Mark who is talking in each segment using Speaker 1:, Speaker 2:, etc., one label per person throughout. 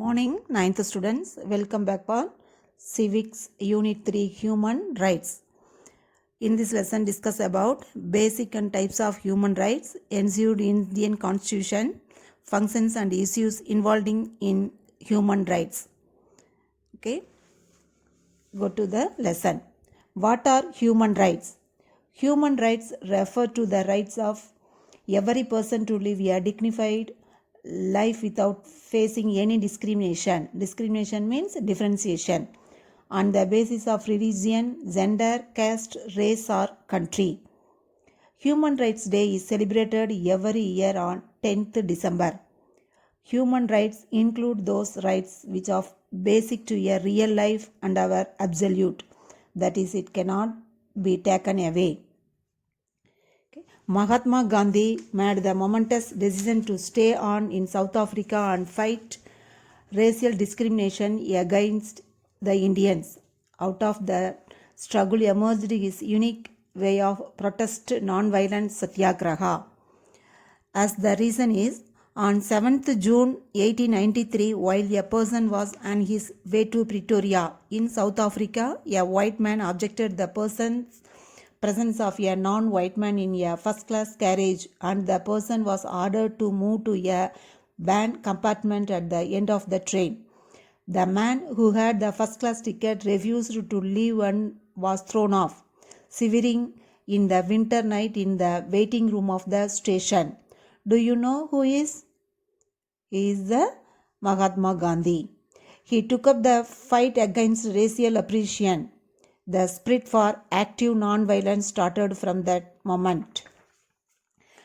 Speaker 1: Morning, ninth students. Welcome back for Civics Unit 3 Human Rights. In this lesson, discuss about basic and types of human rights ensued in Indian Constitution, functions and issues involving in human rights. Okay, go to the lesson. What are human rights? Human rights refer to the rights of every person to live a dignified life without facing any discrimination. Discrimination means differentiation on the basis of religion, gender, caste, race, or country. Human Rights Day is celebrated every year on 10th December. Human rights include those rights which are basic to a real life and are absolute. That is, it cannot be taken away. Mahatma Gandhi made the momentous decision to stay on in South Africa and fight racial discrimination against the Indians. Out of the struggle emerged his unique way of protest non-violent satyagraha. As the reason is, on 7th June 1893, while a person was on his way to Pretoria in South Africa, a white man objected the person's presence of a non-white man in a first-class carriage, and the person was ordered to move to a band compartment at the end of the train. The man who had the first-class ticket refused to leave and was thrown off, shivering in the winter night in the waiting room of the station. Do you know who is? He is the Mahatma Gandhi. He took up the fight against racial oppression. The spirit for active non-violence started from that moment.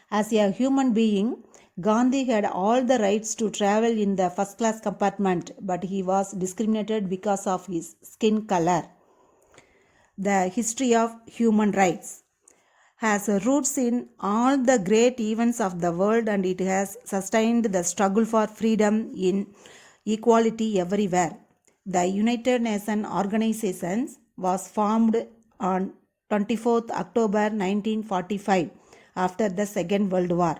Speaker 1: As a human being, Gandhi had all the rights to travel in the first-class compartment, but he was discriminated because of his skin color. The history of human rights has roots in all the great events of the world, and it has sustained the struggle for freedom in equality everywhere. The United Nations Organization was formed on 24th October 1945 after the Second World War.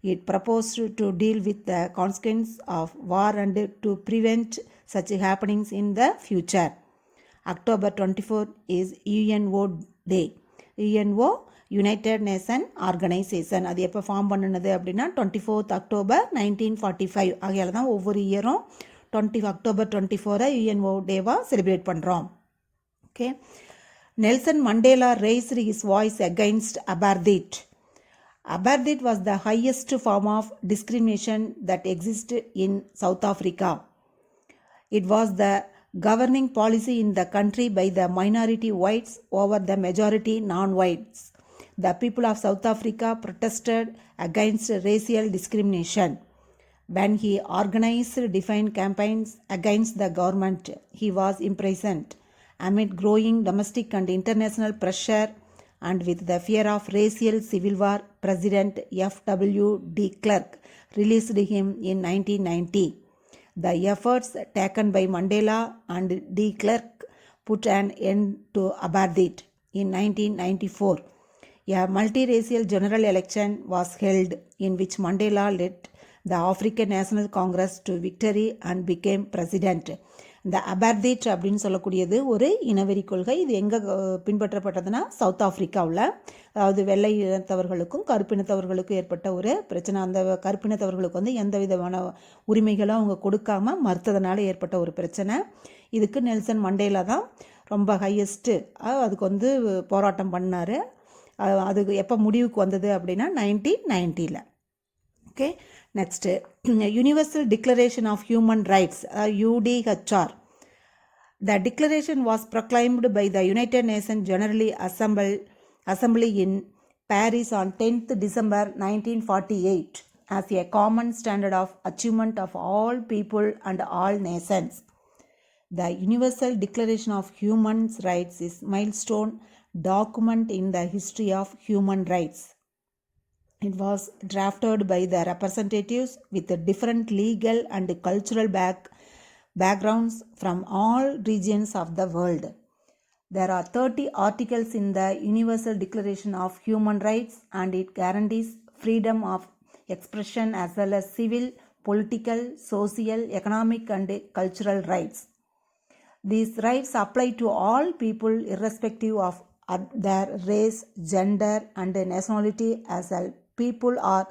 Speaker 1: It proposed to deal with the consequences of war and to prevent such happenings in the future. October 24 is UNO Day. UNO United nation organisation அது எப்போ form பண்ணினது அப்படின்னா 24th October 1945. ஆகையால் தான் ஒவ்வொரு இயரும் October 24 UNO டேவாக celebrate பண்ணுறோம். Okay, Nelson Mandela raised his voice against apartheid. Apartheid was the highest form of discrimination that existed in South Africa. It was the governing policy in the country by the minority whites over the majority non-whites. The people of South Africa protested against racial discrimination. When he organized defiant campaigns against the government, he was imprisoned. Amid growing domestic and international pressure and with the fear of racial civil war, President F.W. de Klerk released him in 1990. The efforts taken by Mandela and de Klerk put an end to apartheid. In 1994, a multiracial general election was held in which Mandela led the African National Congress to victory and became president. இந்த அபார்தைட் அப்படின்னு சொல்லக்கூடியது ஒரு இனவெறி கொள்கை. இது எங்கே பின்பற்றப்பட்டதுன்னா south ஆஃப்ரிக்காவில். அதாவது வெள்ளை இனத்தவர்களுக்கும் கருப்பினத்தவர்களுக்கும் ஏற்பட்ட ஒரு பிரச்சனை. அந்த கருப்பினத்தவர்களுக்கு வந்து எந்த விதமான உரிமைகளும் அவங்க கொடுக்காம மறுத்ததுனால ஏற்பட்ட ஒரு பிரச்சனை. இதுக்கு நெல்சன் மண்டேலா தான் ரொம்ப ஹையஸ்ட்டு அதுக்கு வந்து போராட்டம் பண்ணார். அதுக்கு எப்போ முடிவுக்கு வந்தது அப்படின்னா 1990. Okay, next universal declaration of human rights UDHR. The declaration was proclaimed by the United Nations General Assembly in Paris on 10th December 1948 as a common standard of achievement of all people and all nations. The Universal Declaration of Human Rights is a milestone document in the history of human rights. It was drafted by the representatives with different legal and cultural backgrounds from all regions of the world. There are 30 articles in the Universal Declaration of Human Rights, and it guarantees freedom of expression as well as civil, political, social, economic and cultural rights. These rights apply to all people irrespective of their race, gender and nationality as all people are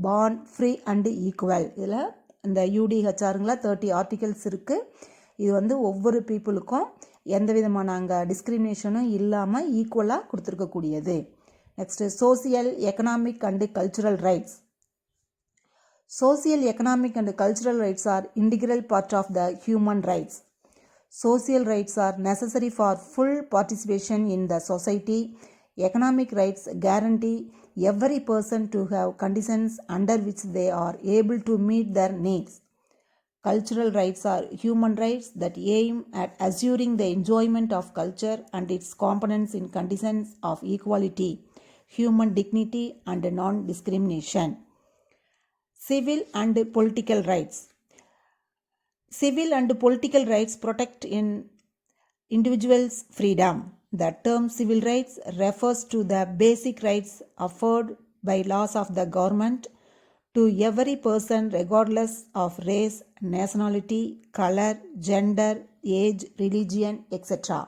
Speaker 1: born free and equal. இதில் இந்த UDHRங்கள 30 articles இருக்குது. இது வந்து ஒவ்வொரு பீப்புளுக்கும் எந்த விதமான அங்கே டிஸ்கிரிமினேஷனும் இல்லாமல் ஈக்குவலாக கொடுத்துருக்கக்கூடியது. Next social, economic and cultural rights. Social, economic and cultural rights are integral part of the human rights. Social rights are necessary for full participation in the society. Economic rights guarantee every person to have conditions under which they are able to meet their needs. Cultural rights are human rights that aim at assuring the enjoyment of culture and its components in conditions of equality, human dignity and non-discrimination. Civil and political rights. Civil and political rights protect individuals' freedom. The term civil rights refers to the basic rights offered by laws of the government to every person regardless of race, nationality, color, gender, age, religion, etc.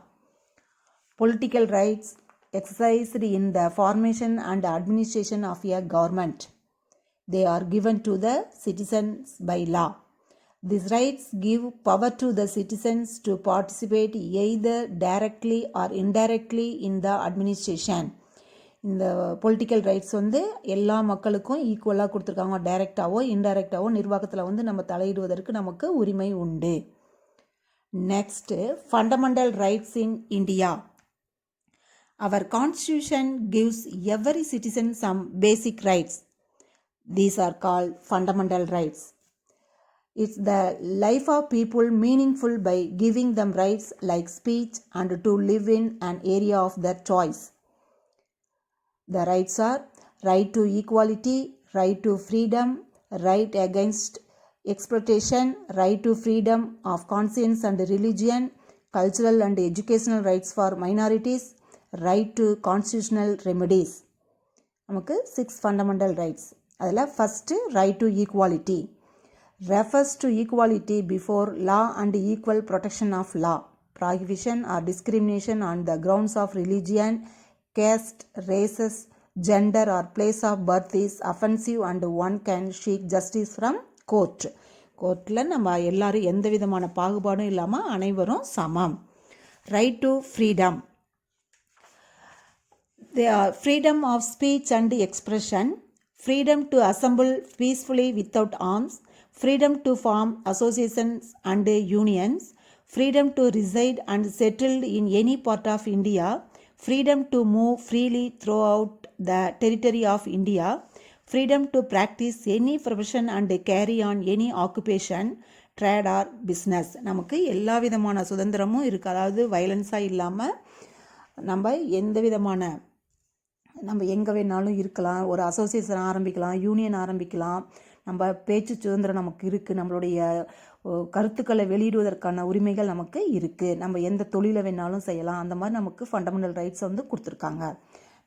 Speaker 1: Political rights exercised in the formation and administration of a government. They are given to the citizens by law. These rights give power to the citizens to participate either directly or indirectly in the administration. இந்த political rights வந்து எல்லா மக்களுக்கும் ஈக்குவலாக கொடுத்துருக்காங்க. டைரெக்டாவோ இன்டைரக்டாவோ நிர்வாகத்தில் வந்து நம்ம தலையிடுவதற்கு நமக்கு உரிமை உண்டு. Next fundamental rights in India. Our constitution gives every citizen some basic rights. These are called fundamental rights. It's the life of people meaningful by giving them rights like speech and to live in an area of their choice. The rights are right to equality, right to freedom, right against exploitation, right to freedom of conscience and religion, cultural and educational rights for minorities, right to constitutional remedies. நமக்கு 6 fundamental rights. அதில் first right to equality refers to equality before law and equal protection of law. Prohibition or discrimination on the grounds of religion, caste, races, gender or place of birth is offensive and one can seek justice from court. கோர்ட்டில் நம்ம எல்லாரும் எந்த விதமான பாகுபாடும் இல்லாமல் அனைவரும் சமம். Right to freedom. They are freedom of speech and expression, freedom to assemble peacefully without arms, freedom to form associations and unions, freedom to reside and settle in any part of India, freedom to move freely throughout the territory of India, freedom to practice any profession and carry on any occupation, trade or business. நமக்கு எல்லா விதமான சுதந்திரமும் இருக்குது. அதாவது வயலன்ஸாக இல்லாமல் நம்ம எந்த விதமான நம்ம எங்கே வேணாலும் இருக்கலாம், ஒரு அசோசியேஷன் ஆரம்பிக்கலாம், யூனியன் ஆரம்பிக்கலாம், நம்ம பேச்சு சுதந்திரம் நமக்கு இருக்குது, நம்மளுடைய கருத்துக்களை வெளியிடுவதற்கான உரிமைகள் நமக்கு இருக்குது, நம்ம எந்த தொழிலை வேணாலும் செய்யலாம். அந்த மாதிரி நமக்கு ஃபண்டமெண்டல் ரைட்ஸ் வந்து கொடுத்துருக்காங்க.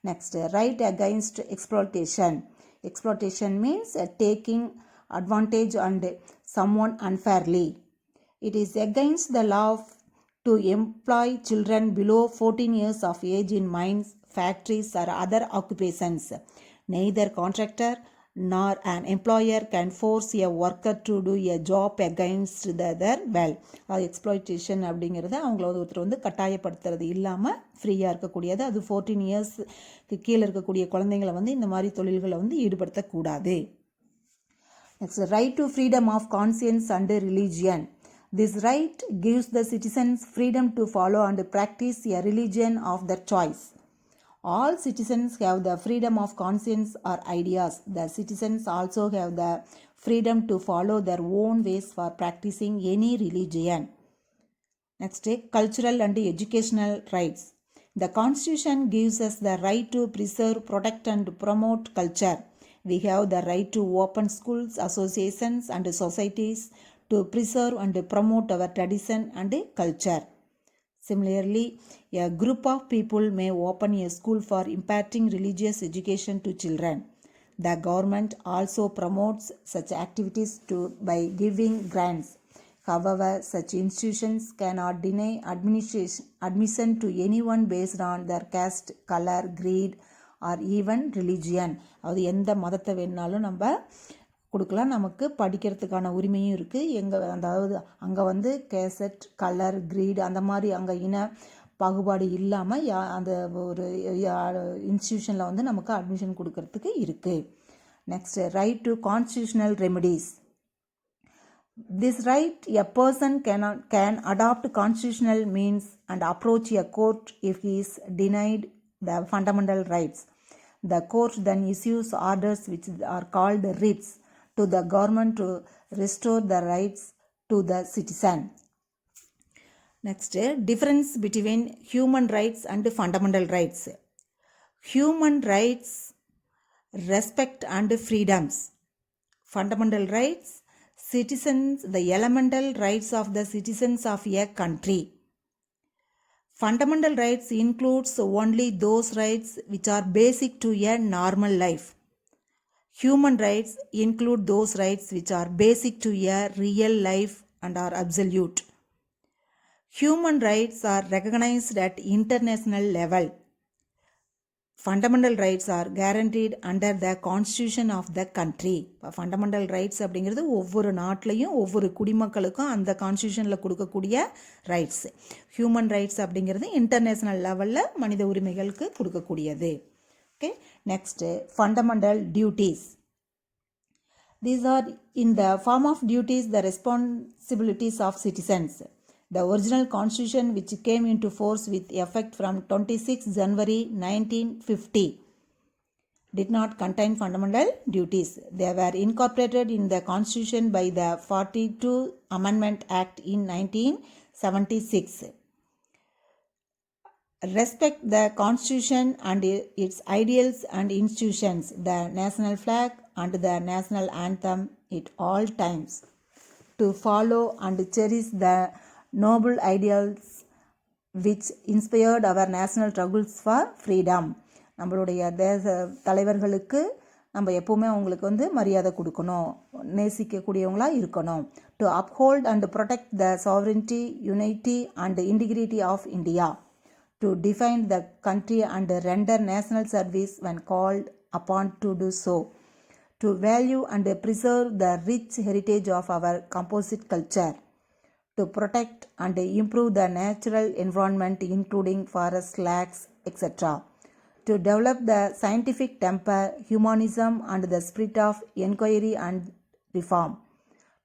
Speaker 1: Next right against exploitation. Exploitation means taking advantage and someone unfairly. It is against the law to employ children below 14 years of age in mines, factories or other occupations. Neither contractor nor an employer can force a worker to do a job against their will. Exploitation அப்படிங்கிறது அவங்கள ஒருத்தர் வந்து கட்டாயப்படுத்துறது இல்லாமல் ஃப்ரீயாக இருக்கக்கூடியது. அது 14 இயர்ஸ்க்கு கீழே இருக்கக்கூடிய குழந்தைங்களை வந்து இந்த மாதிரி தொழில்களை வந்து ஈடுபடுத்தக்கூடாது. Next, right to freedom of conscience and religion. This right gives the citizens freedom to follow and practice a religion of their choice. All citizens have the freedom of conscience or ideas. The citizens also have the freedom to follow their own ways for practicing any religion. Next, cultural and educational rights. The Constitution gives us the right to preserve, protect and promote culture. We have the right to open schools, associations and societies to preserve and promote our tradition and culture. Similarly, a group of people may open a school for imparting religious education to children. The government also promotes such activities by giving grants. However, such institutions cannot deny admission to anyone based on their caste, color, creed or even religion. அது எந்த மதத்தை வேணாலும் நம்ம கொடுக்கலாம். நமக்கு படிக்கிறதுக்கான உரிமையும் இருக்குது. அதாவது அங்கே வந்து கேசட், கலர், கிரீட் அந்த மாதிரி அங்கே இன பாகுபாடு இல்லாமல் அந்த ஒரு இன்ஸ்டியூஷனில் வந்து நமக்கு அட்மிஷன் கொடுக்கறதுக்கு இருக்குது. Next, right to constitutional remedies. This right, a person can adopt constitutional means and approach a court if he is denied the fundamental rights. The court then issues orders which are called writs to the government to restore the rights to the citizen. Next, difference between human rights and fundamental rights. Human rights respect and freedoms. Fundamental rights, citizens, the elemental rights of the citizens of a country. Fundamental rights includes only those rights which are basic to a normal life. Human rights include those rights which are basic to a real life and are absolute. Human rights are recognized at international level. Fundamental rights are guaranteed under the constitution of the country. Fundamental rights அப்படிங்கிறது ஒவ்வொரு நாட்டிலையும் ஒவ்வொரு குடிமக்களுக்கும் அந்த கான்ஸ்டியூஷனில் கொடுக்கக்கூடிய rights. Human rights அப்படிங்கிறது international லெவலில் மனித உரிமைகளுக்கு கொடுக்கக்கூடியது. Okay, next fundamental duties. These are in the form of duties the responsibilities of citizens. The original constitution, which came into force with effect from 26 January 1950, did not contain fundamental duties. They were incorporated in the constitution by the 42 Amendment Act in 1976. Respect the constitution and its ideals and institutions, the national flag and the national anthem at all times. To follow and cherish the noble ideals which inspired our national struggles for freedom. நம்மளுடைய தேச தலைவர்களுக்கு நம்ம எப்போவுமே அவங்களுக்கு வந்து மரியாதை கொடுக்கணும், நேசிக்கக்கூடியவங்களாக இருக்கணும். To uphold and protect the sovereignty, unity and integrity of India. To defend the country and render national service when called upon to do so. To value and preserve the rich heritage of our composite culture. To protect and improve the natural environment including forests, lakes, etc. To develop the scientific temper, humanism and the spirit of inquiry and reform.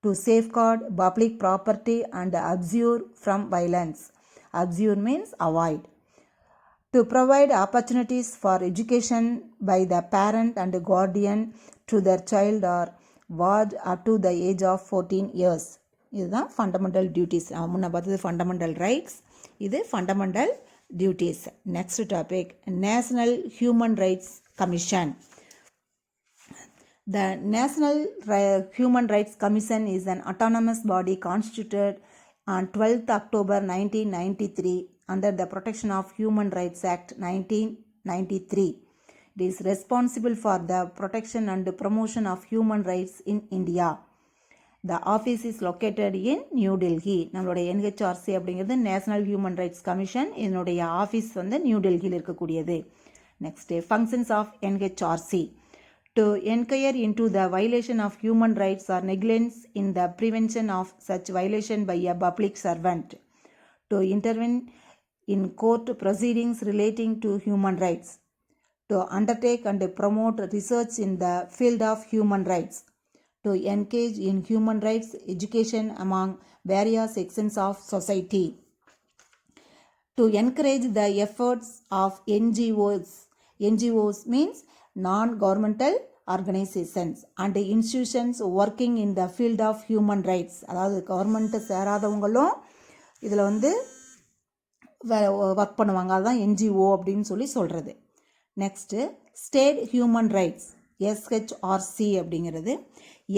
Speaker 1: To safeguard public property and abjure from violence. Abjure means avoid. To provide opportunities for education by the parent and guardian to their child or ward up to the age of 14 years. இதுதான் fundamental duties. முன்ன பார்த்தது fundamental rights, இது fundamental duties. Next topic, national human rights commission. The National Human Rights Commission is an autonomous body constituted on 12th October 1993 under the Protection of Human Rights Act 1993. It is responsible for the protection and promotion of human rights in India. The office is located in New Delhi. நம்மளுடைய NHRC அப்படிங்கிறது national human rights commission. இதனுடைய office வந்து new டெல்லியில் இருக்கக்கூடியது. Next, functions of NHRC. To inquire into the violation of human rights or negligence in the prevention of such violation by a public servant. To intervene in court proceedings relating to human rights. To undertake and promote research in the field of human rights. To engage in human rights education among various sections of society. To encourage the efforts of NGOs. NGOs means non-governmental organizations and institutions working in the field of human rights. அதாவது கவர்மெண்ட்டை சேராதவங்களும் இதில் வந்து work பண்ணுவாங்க. அதுதான் NGO அப்படின்னு சொல்லி சொல்கிறது. Next, state human rights, SHRC அப்படிங்கிறது.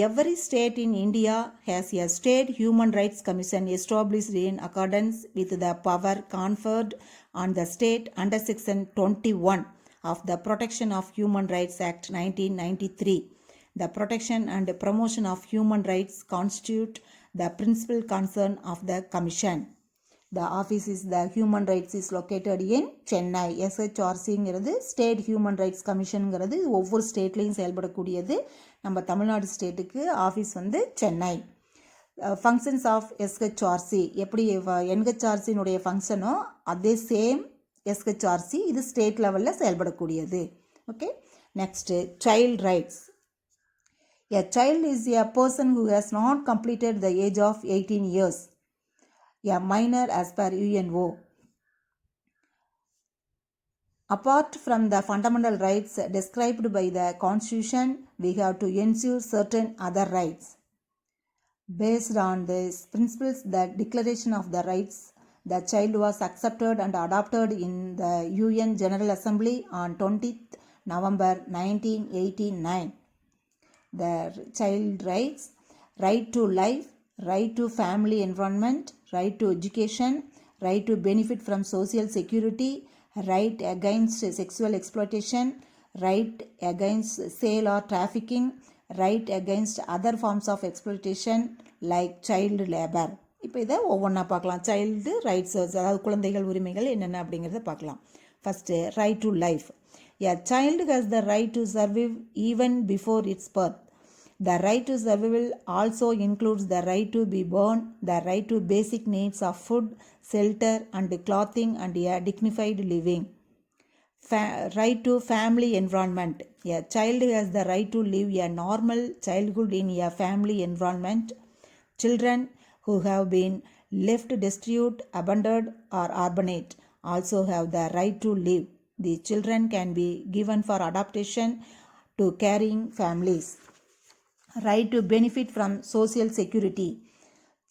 Speaker 1: Every state in India has a state human rights commission established in accordance with the power conferred on the state under section 21 of the Protection of Human Rights Act 1993. The protection and promotion of human rights constitute the principal concern of the Commission. The office is the Human Rights is located in Chennai. SHRCங்கிறது state human rights கமிஷனுங்கிறது ஒவ்வொரு ஸ்டேட்லேயும் செயல்படக்கூடியது. நம்ம தமிழ்நாடு ஸ்டேட்டுக்கு office வந்து Chennai. Functions of SHRC, எப்படி என்ஹெச்ஆர்சினுடைய ஃபங்க்ஷனோ அதே same SHRC, இது ஸ்டேட் லெவலில் செயல்படக்கூடியது. Okay, next child rights. A child is a person who has not completed the age of 18 years. A minor as per UNO. Apart from the fundamental rights described by the Constitution, we have to ensure certain other rights. Based on these principles, the Declaration of the Rights, the child was accepted and adopted in the UN General Assembly on 20th November 1989. The child rights: right to life, right to family environment, right to education, right to benefit from social security, right against sexual exploitation, right against sale or trafficking, right against other forms of exploitation like child labor. இப்போ இதை ஒவ்வொன்றா பார்க்கலாம். Child rights, அதாவது குழந்தைகள் உரிமைகள் என்னென்ன அப்படிங்கிறத பார்க்கலாம். First, right to life. A child has the right to survive even before its birth. The right to survival also includes the right to be born, the right to basic needs of food, shelter and clothing and a dignified living. Right to family environment. A child has the right to live a normal childhood in a family environment. Children who have been left destitute, abandoned or orphaned also have the right to live. The children can be given for adoption to caring families. Right to benefit from social security.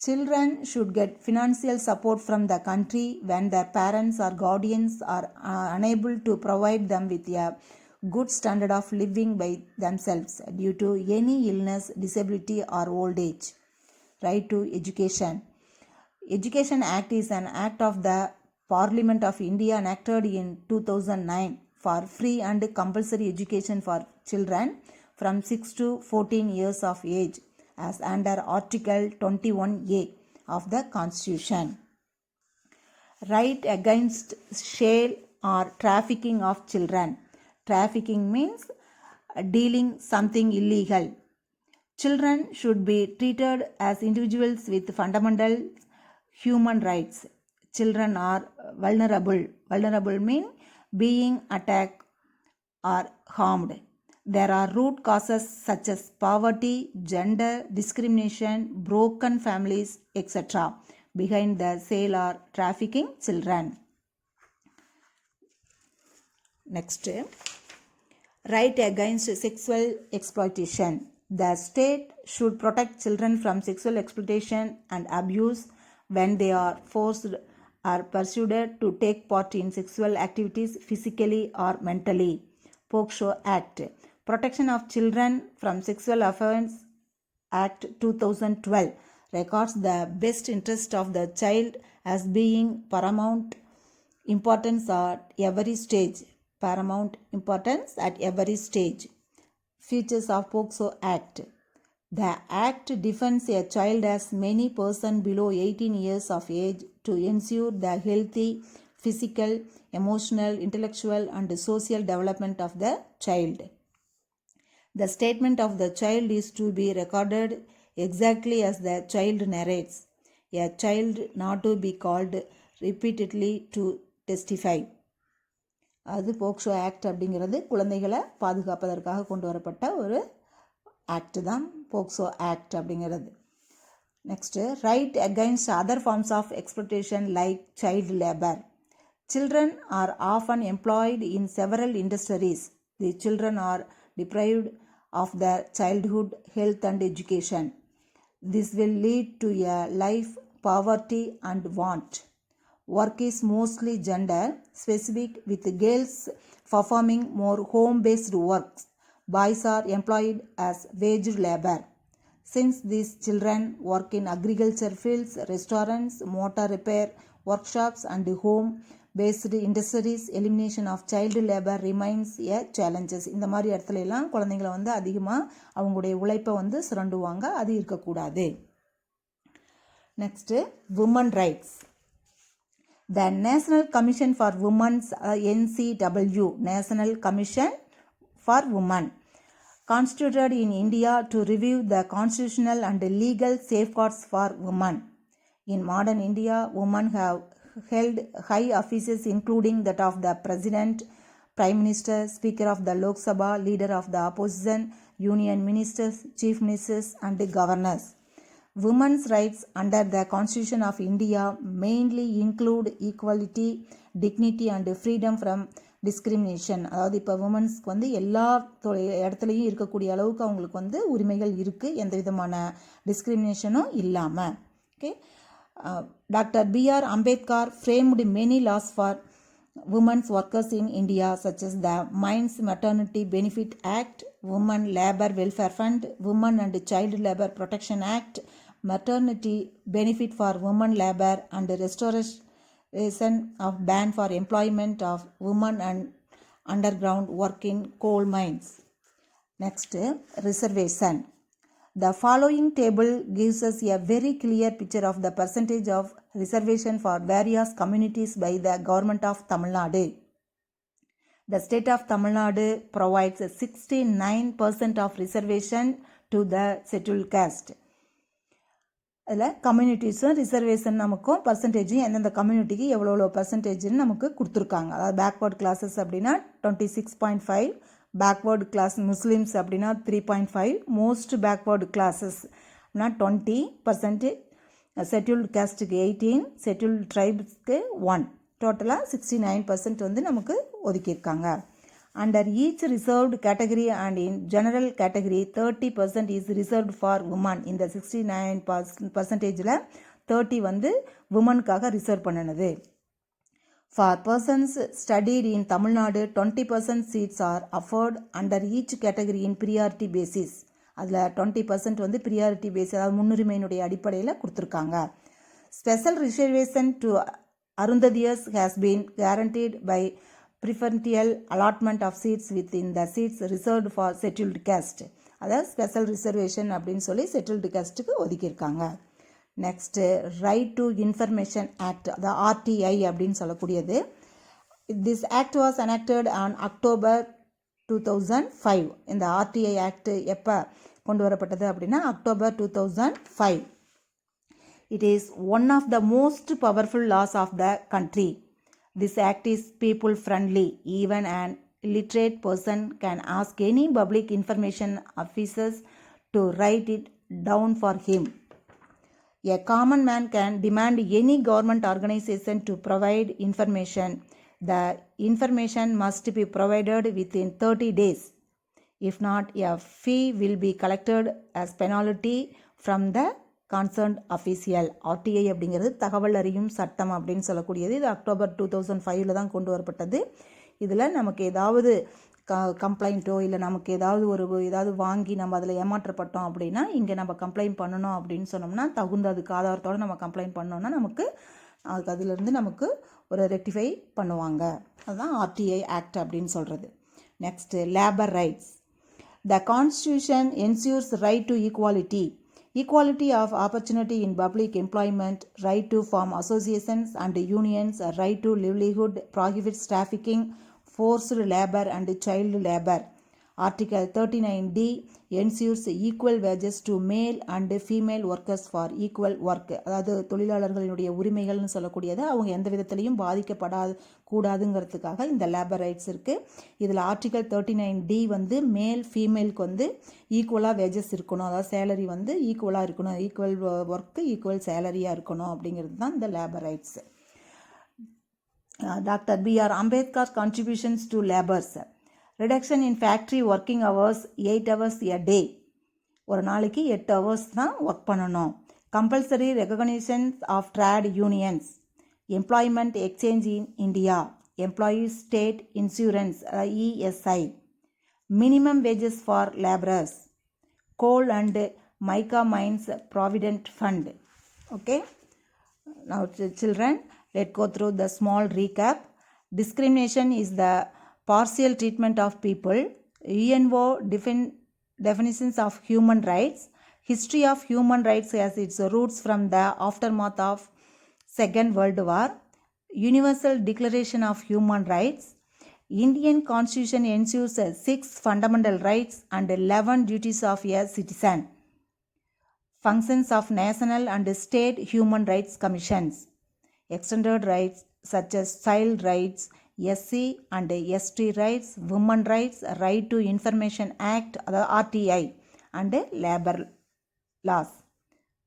Speaker 1: Children should get financial support from the country when their parents or guardians are unable to provide them with a good standard of living by themselves due to any illness, disability or old age. Right to education. Education Act is an act of the Parliament of India enacted in 2009 for free and compulsory education for children from 6 to 14 years of age as under Article 21A of the Constitution. Right against sale or trafficking of children. Trafficking means dealing something illegal. Children should be treated as individuals with fundamental human rights. Children are vulnerable. Vulnerable means being attacked or harmed. There are root causes such as poverty, gender discrimination, broken families, etc. behind the sale or trafficking children. Next, right against sexual exploitation. The state should protect children from sexual exploitation and abuse when they are forced or persuaded to take part in sexual activities physically or mentally. POCSO Act. Protection of Children from Sexual Offence Act 2012 records the best interest of the child as being paramount importance at every stage. Paramount importance at every stage. Features of POCSO Act. The Act defines a child as many persons below 18 years of age to ensure the healthy physical, emotional, intellectual and social development of the child. The statement of the child is to be recorded exactly as the child narrates. A child not to be called repeatedly to testify. அது POCSO act அப்படிங்கிறது குழந்தைகளை பாதுகாப்பதற்காக கொண்டு வரப்பட்ட ஒரு act தான் POCSO act அப்படிங்கிறது. Next, right against other forms of exploitation like child labour. Children are often employed in several industries. The children are deprived of their childhood health and education. This will lead to a life poverty and want. Work is mostly gender specific, with girls performing more home-based works. Boys are employed as wage labor. Since these children work in agriculture fields, restaurants, motor repair workshops and home based industries, elimination of child labor remains a challenges. இந்த மாதிரி இடத்துல எல்லாம் குழந்தைங்களை வந்து அதிகமாக அவங்களுடைய உழைப்பை வந்து சுரண்டுவாங்க, அது இருக்கக்கூடாது. Next woman rights. The National Commission for Women's NCW, National Commission for Women, constituted in India to review the constitutional and legal safeguards for women. In modern India, women have held high offices including that of the President, Prime Minister, Speaker of the Lok Sabha, Leader of the Opposition, Union Ministers, Chief Ministers and Governors. Women's rights under the Constitution of India mainly include equality, dignity and freedom from discrimination. அதாவது இப்போ உமன்ஸ்க்கு வந்து எல்லா இடத்துலையும் இருக்கக்கூடிய அளவுக்கு அவங்களுக்கு வந்து உரிமைகள் இருக்குது, எந்த விதமான டிஸ்கிரிமினேஷனும் இல்லாமல். Okay, Dr. B.R. Ambedkar framed many laws for women's workers in India, such as the Mines Maternity Benefit Act, Women Labour Welfare Fund, Women and Child Labour Protection Act, Maternity Benefit for Women Labour, and restoration of ban for employment of women and underground work in coal mines. Next, reservation. The following table gives us a very clear picture of the percentage of reservation for various communities by the government of Tamil Nadu. The state of Tamil Nadu provides 69% of reservation to the scheduled caste. அதில் கம்யூனிட்டிஸும் reservation நமக்கும் பர்சன்டேஜும் எந்தெந்த கம்யூனிட்டிக்கு எவ்வளோ பர்சன்டேஜ்னு நமக்கு கொடுத்துருக்காங்க. அதாவது backward classes அப்படின்னா 26.5, backward class Muslims அப்படின்னா 3.5, மோஸ்ட் பேக்வேர்டு கிளாஸஸ்னா 20%, ஷெட்யூல்டு கேஸ்ட்டுக்கு 18, ஷெட்யூல்டு ட்ரைப்ஸ்க்கு 1, டோட்டலாக 69% வந்து நமக்கு ஒதுக்கியிருக்காங்க. Under each reserved category and in general category 30% is reserved for women. இந்த 69%ல 30 வந்து உமனுக்காக ரிசர்வ் பண்ணினது. For persons studied in Tamil Nadu, 20% seats are offered under each category in priority basis. அதில் 20% வந்து priority basis, அதாவது முன்னுரிமையினுடைய அடிப்படையில் கொடுத்துருக்காங்க. Special reservation to Arundhatias has been guaranteed by preferential allotment of seats within the seats reserved for settled caste. அதாவது special reservation அப்படின்னு சொல்லி settled கேஸ்ட்டுக்கு ஒதுக்கியிருக்காங்க. Next right to information act, அதாவது ஆர்டிஐ அப்படின்னு சொல்லக்கூடியது. This act was enacted on October 2005. இந்த RTI act எப்போ கொண்டு வரப்பட்டது அப்படின்னா October 2005. It is one of the most powerful laws of the country. This act is people friendly. Even an illiterate person can ask any public information officers to write it down for him. A common man can demand any government organization to provide information. The information must be provided within 30 days. If not, a fee will be collected as penalty from the concerned official. RTI அப்படிங்கிறது தகவல் அறியும் சட்டம் அப்படின்னு சொல்லக்கூடியது. இது October 2005 தான் கொண்டு வரப்பட்டது. இதில் நமக்கு ஏதாவது கம்ப்ளைண்ட்டோ இல்லை நமக்கு ஏதாவது வாங்கி நம்ம அதில் ஏமாற்றப்பட்டோம் அப்படின்னா இங்கே நம்ம கம்ப்ளைண்ட் பண்ணணும் அப்படின்னு சொன்னோம்னா தகுந்த அதுக்கு ஆதாரத்தோடு நம்ம கம்ப்ளைண்ட் பண்ணோம்னா நமக்கு அதிலிருந்து நமக்கு ஒரு ரெக்டிஃபை பண்ணுவாங்க. அதுதான் ஆர்டிஐ ஆக்ட் அப்படின்னு சொல்கிறது. Next labour rights. The constitution ensures right to equality. Equality of opportunity in public employment, right to form associations and unions, right to livelihood, prohibits trafficking, forced labor and child labor. Article 39D ensures equal wages to male and female workers for equal work. அதாவது தொழிலாளர்களுடைய உரிமைகள்னு சொல்லக்கூடியது அவங்க எந்த விதத்திலையும் கூடாதுங்கிறதுக்காக இந்த labour rights இருக்குது. இதில் article 39D வந்து மேல் ஃபீமேலுக்கு வந்து ஈக்குவலாக வேஜஸ் இருக்கணும், அதாவது சேலரி வந்து ஈக்குவலாக இருக்கணும், ஈக்குவல் ஒர்க்கு ஈக்குவல் சேலரியாக இருக்கணும் அப்படிங்கிறது தான் இந்த labour rights. Doctor B.R. Ambedkar contributions to laborers. Reduction in factory working hours 8 hours a day. ஒரு நாளைக்கு 8 hours தான் ஒர்க் பண்ணணும். Compulsory recognition of trade unions. Employment exchange in India. Employees state insurance ESI. Minimum wages for labourers. Coal and mica mines provident fund. Okay. Now children, Let's go through the small recap. Discrimination is the partial treatment of people. UNO definitions of human rights. History of human rights has its roots from the aftermath of Second World War. Universal Declaration of Human Rights. Indian Constitution ensures 6 fundamental rights and 11 duties of a citizen. Functions of national and state human rights commissions. Extended rights such as child rights, SC and ST rights, women rights, Right to Information Act, the RTI, and labor laws.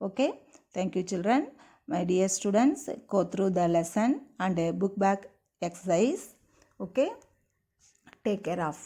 Speaker 1: Okay, thank you children. My dear students, go through the lesson and book back exercise. Okay, take care of.